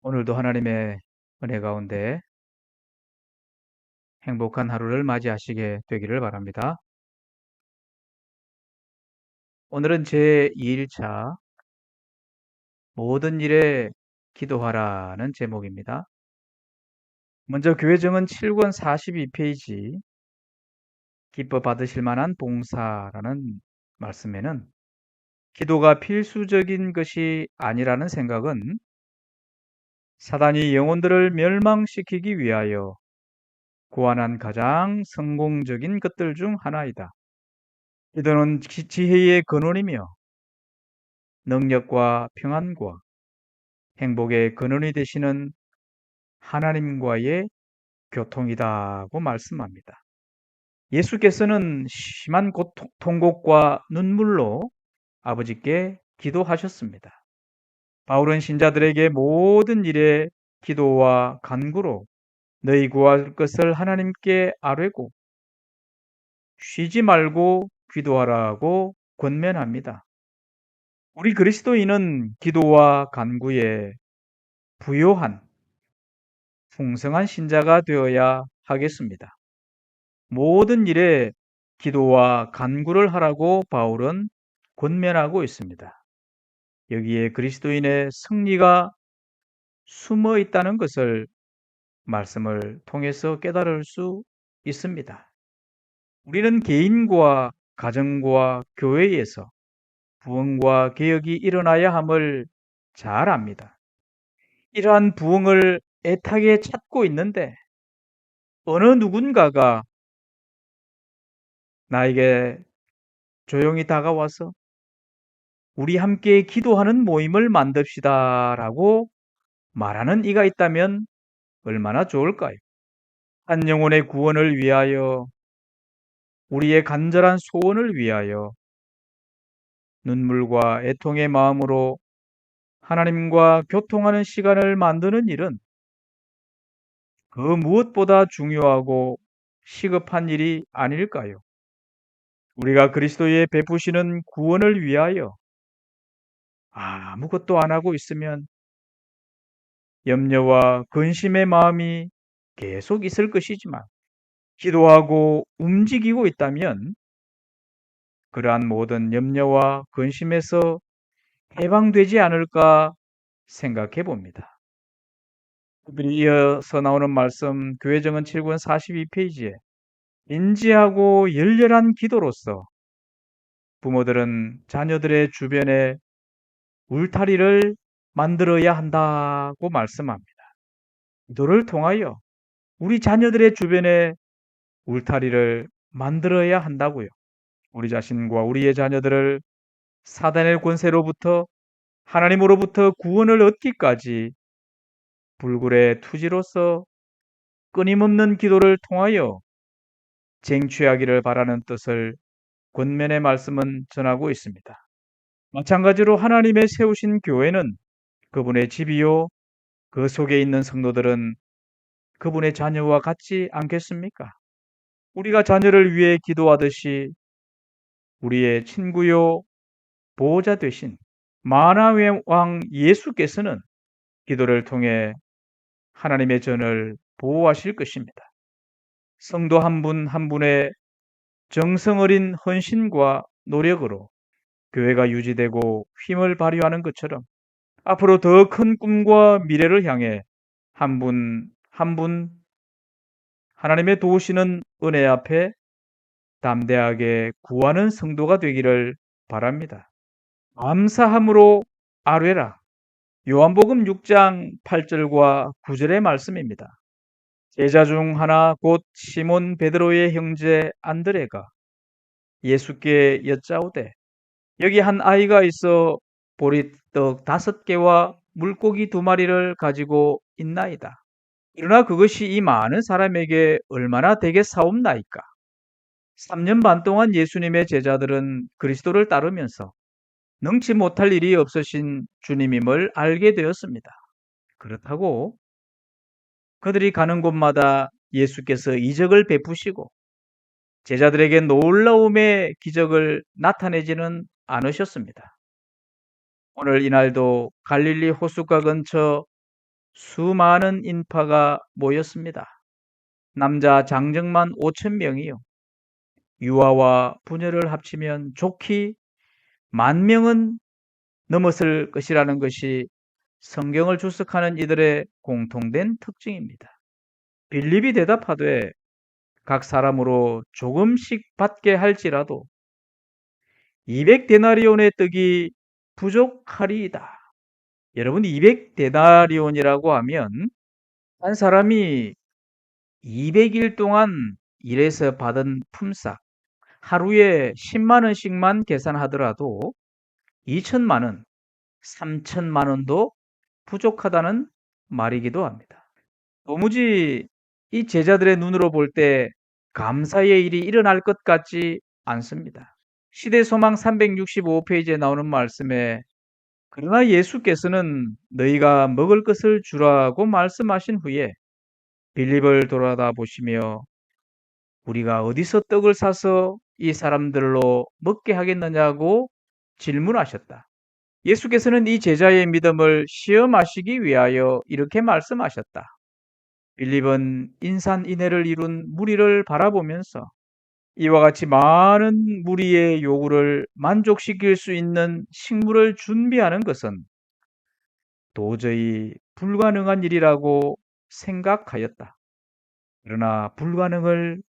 오늘도 하나님의 은혜 가운데 행복한 하루를 맞이하시게 되기를 바랍니다. 오늘은 제 2일차 모든 일에 기도하라는 제목입니다. 먼저 교회정은 7권 42페이지 기뻐 받으실 만한 봉사라는 말씀에는 기도가 필수적인 것이 아니라는 생각은 사단이 영혼들을 멸망시키기 위하여 고안한 가장 성공적인 것들 중 하나이다. 기도는 지혜의 근원이며 능력과 평안과 행복의 근원이 되시는 하나님과의 교통이다고 말씀합니다. 예수께서는 심한 통곡과 눈물로 아버지께 기도하셨습니다. 바울은 신자들에게 모든 일에 기도와 간구로 너희 구할 것을 하나님께 아뢰고 쉬지 말고 기도하라고 권면합니다. 우리 그리스도인은 기도와 간구에 부요한 풍성한 신자가 되어야 하겠습니다. 모든 일에 기도와 간구를 하라고 바울은 권면하고 있습니다. 여기에 그리스도인의 승리가 숨어 있다는 것을 말씀을 통해서 깨달을 수 있습니다. 우리는 개인과 가정과 교회에서 부흥과 개혁이 일어나야 함을 잘 압니다. 이러한 부흥을 애타게 찾고 있는데 어느 누군가가 나에게 조용히 다가와서 우리 함께 기도하는 모임을 만듭시다라고 말하는 이가 있다면 얼마나 좋을까요? 한 영혼의 구원을 위하여, 우리의 간절한 소원을 위하여 눈물과 애통의 마음으로 하나님과 교통하는 시간을 만드는 일은 그 무엇보다 중요하고 시급한 일이 아닐까요? 우리가 그리스도의 베푸시는 구원을 위하여 아무것도 안 하고 있으면 염려와 근심의 마음이 계속 있을 것이지만 기도하고 움직이고 있다면 그러한 모든 염려와 근심에서 해방되지 않을까 생각해 봅니다. 특별히 이어서 나오는 말씀 교회정은 7권 42페이지에 인지하고 열렬한 기도로서 부모들은 자녀들의 주변에 울타리를 만들어야 한다고 말씀합니다. 기도를 통하여 우리 자녀들의 주변에 울타리를 만들어야 한다고요. 우리 자신과 우리의 자녀들을 사단의 권세로부터 하나님으로부터 구원을 얻기까지 불굴의 투지로서 끊임없는 기도를 통하여 쟁취하기를 바라는 뜻을 권면의 말씀은 전하고 있습니다. 마찬가지로 하나님의 세우신 교회는 그분의 집이요, 그 속에 있는 성도들은 그분의 자녀와 같지 않겠습니까? 우리가 자녀를 위해 기도하듯이 우리의 친구요, 보호자 되신 만화의 왕 예수께서는 기도를 통해 하나님의 전을 보호하실 것입니다. 성도 한 분 한 분의 정성 어린 헌신과 노력으로 교회가 유지되고 힘을 발휘하는 것처럼 앞으로 더 큰 꿈과 미래를 향해 한 분 한 분 하나님의 도우시는 은혜 앞에 담대하게 구하는 성도가 되기를 바랍니다. 감사함으로 아뢰라. 요한복음 6장 8절과 9절의 말씀입니다. 제자 중 하나 곧 시몬 베드로의 형제 안드레가 예수께 여짜오되 여기 한 아이가 있어 보리떡 5개와 물고기 2마리를 가지고 있나이다. 그러나 그것이 이 많은 사람에게 얼마나 되겠사옵나이까? 3년 반 동안 예수님의 제자들은 그리스도를 따르면서 능치 못할 일이 없으신 주님임을 알게 되었습니다. 그렇다고 그들이 가는 곳마다 예수께서 이적을 베푸시고 제자들에게 놀라움의 기적을 나타내지는 않으셨습니다. 오늘 이날도 갈릴리 호숫가 근처 수많은 인파가 모였습니다. 남자 장정만 5,000명이요. 유아와 부녀를 합치면 좋기 10,000명은 넘었을 것이라는 것이 성경을 주석하는 이들의 공통된 특징입니다. 빌립이 대답하되 각 사람으로 조금씩 받게 할지라도 200데나리온의 떡이 부족하리이다. 여러분, 200데나리온이라고 하면 한 사람이 200일 동안 일해서 받은 품삯, 하루에 10만 원씩만 계산하더라도 2천만 원, 3천만 원도 부족하다는 말이기도 합니다. 도무지 이 제자들의 눈으로 볼 때 감사의 일이 일어날 것 같지 않습니다. 시대소망 365페이지에 나오는 말씀에 그러나 예수께서는 너희가 먹을 것을 주라고 말씀하신 후에 빌립을 돌아다 보시며 우리가 어디서 떡을 사서 이 사람들로 먹게 하겠느냐고 질문하셨다. 예수께서는 이 제자의 믿음을 시험하시기 위하여 이렇게 말씀하셨다. 빌립은 인산인해를 이룬 무리를 바라보면서 이와 같이 많은 무리의 요구를 만족시킬 수 있는 식물을 준비하는 것은 도저히 불가능한 일이라고 생각하였다. 그러나 불가능을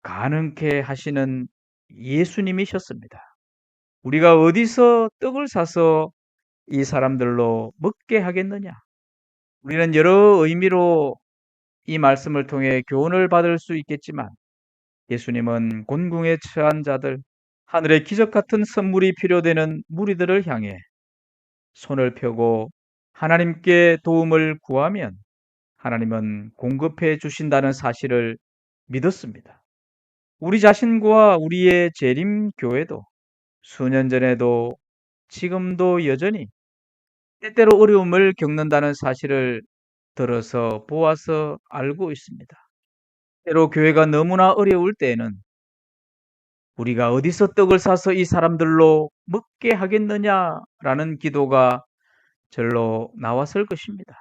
가능케 하시는 예수님이셨습니다. 우리가 어디서 떡을 사서 이 사람들로 먹게 하겠느냐? 우리는 여러 의미로 이 말씀을 통해 교훈을 받을 수 있겠지만 예수님은 곤궁에 처한 자들, 하늘의 기적 같은 선물이 필요되는 무리들을 향해 손을 펴고 하나님께 도움을 구하면 하나님은 공급해 주신다는 사실을 믿었습니다. 우리 자신과 우리의 재림교회도 수년 전에도 지금도 여전히 때때로 어려움을 겪는다는 사실을 들어서 보아서 알고 있습니다. 때로 교회가 너무나 어려울 때에는 우리가 어디서 떡을 사서 이 사람들로 먹게 하겠느냐라는 기도가 절로 나왔을 것입니다.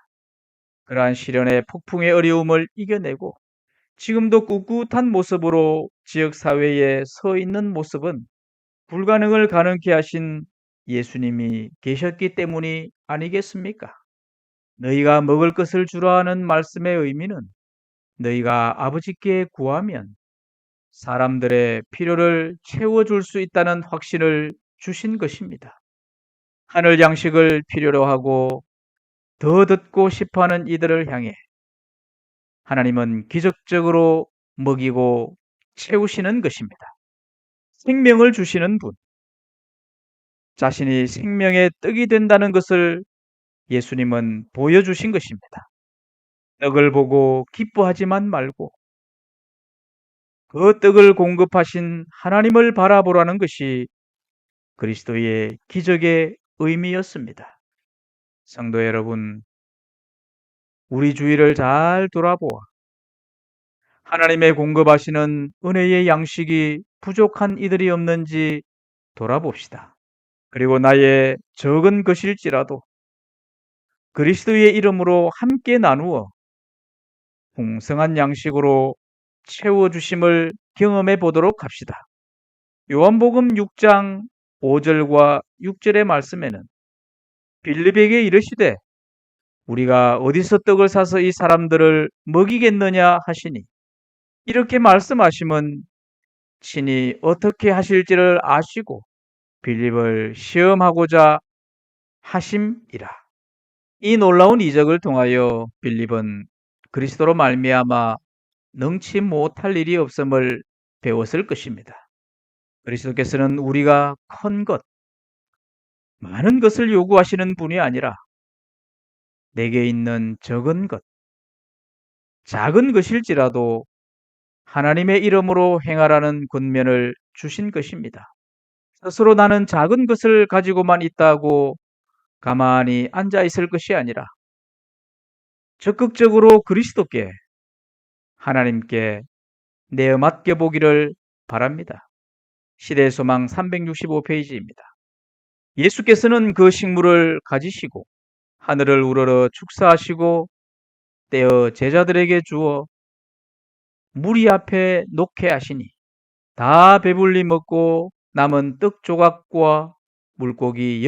그러한 시련의 폭풍의 어려움을 이겨내고 지금도 꿋꿋한 모습으로 지역사회에 서 있는 모습은 불가능을 가능케 하신 예수님이 계셨기 때문이 아니겠습니까? 너희가 먹을 것을 주라 하는 말씀의 의미는 너희가 아버지께 구하면 사람들의 필요를 채워줄 수 있다는 확신을 주신 것입니다. 하늘 양식을 필요로 하고 더 듣고 싶어하는 이들을 향해 하나님은 기적적으로 먹이고 채우시는 것입니다. 생명을 주시는 분, 자신이 생명의 떡이 된다는 것을 예수님은 보여주신 것입니다. 떡을 보고 기뻐하지만 말고 그 떡을 공급하신 하나님을 바라보라는 것이 그리스도의 기적의 의미였습니다. 성도 여러분, 우리 주위를 잘 돌아보아 하나님의 공급하시는 은혜의 양식이 부족한 이들이 없는지 돌아봅시다. 그리고 나의 적은 것일지라도 그리스도의 이름으로 함께 나누어 풍성한 양식으로 채워주심을 경험해 보도록 합시다. 요한복음 6장 5절과 6절의 말씀에는 빌립에게 이르시되 우리가 어디서 떡을 사서 이 사람들을 먹이겠느냐 하시니 이렇게 말씀하심은 친히 어떻게 하실지를 아시고 빌립을 시험하고자 하심이라. 이 놀라운 이적을 통하여 빌립은 그리스도로 말미암아 능치 못할 일이 없음을 배웠을 것입니다. 그리스도께서는 우리가 큰 것, 많은 것을 요구하시는 분이 아니라 내게 있는 적은 것, 작은 것일지라도 하나님의 이름으로 행하라는 권면을 주신 것입니다. 스스로 나는 작은 것을 가지고만 있다고 가만히 앉아 있을 것이 아니라 적극적으로 그리스도께 하나님께 내어 맡겨보기를 바랍니다. 시대의 소망 365페이지입니다. 예수께서는 그 식물을 가지시고 하늘을 우러러 축사하시고 떼어 제자들에게 주어 무리 앞에 놓게 하시니 다 배불리 먹고 남은 떡 조각과 물고기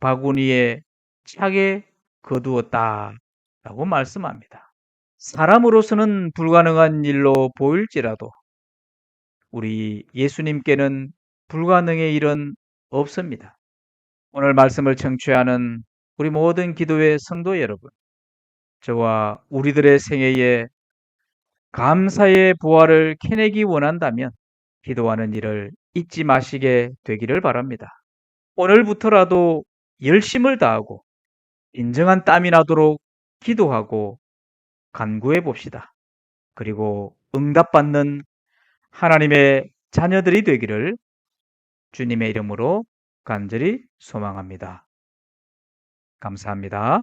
12바구니에 차게 거두었다 라고 말씀합니다. 사람으로서는 불가능한 일로 보일지라도 우리 예수님께는 불가능의 일은 없습니다. 오늘 말씀을 청취하는 우리 모든 기도의 성도 여러분, 저와 우리들의 생애에 감사의 부활을 캐내기 원한다면 기도하는 일을 잊지 마시게 되기를 바랍니다. 오늘부터라도 열심을 다하고 인정한 땀이 나도록 기도하고 간구해 봅시다. 그리고 응답받는 하나님의 자녀들이 되기를 주님의 이름으로 간절히 소망합니다. 감사합니다.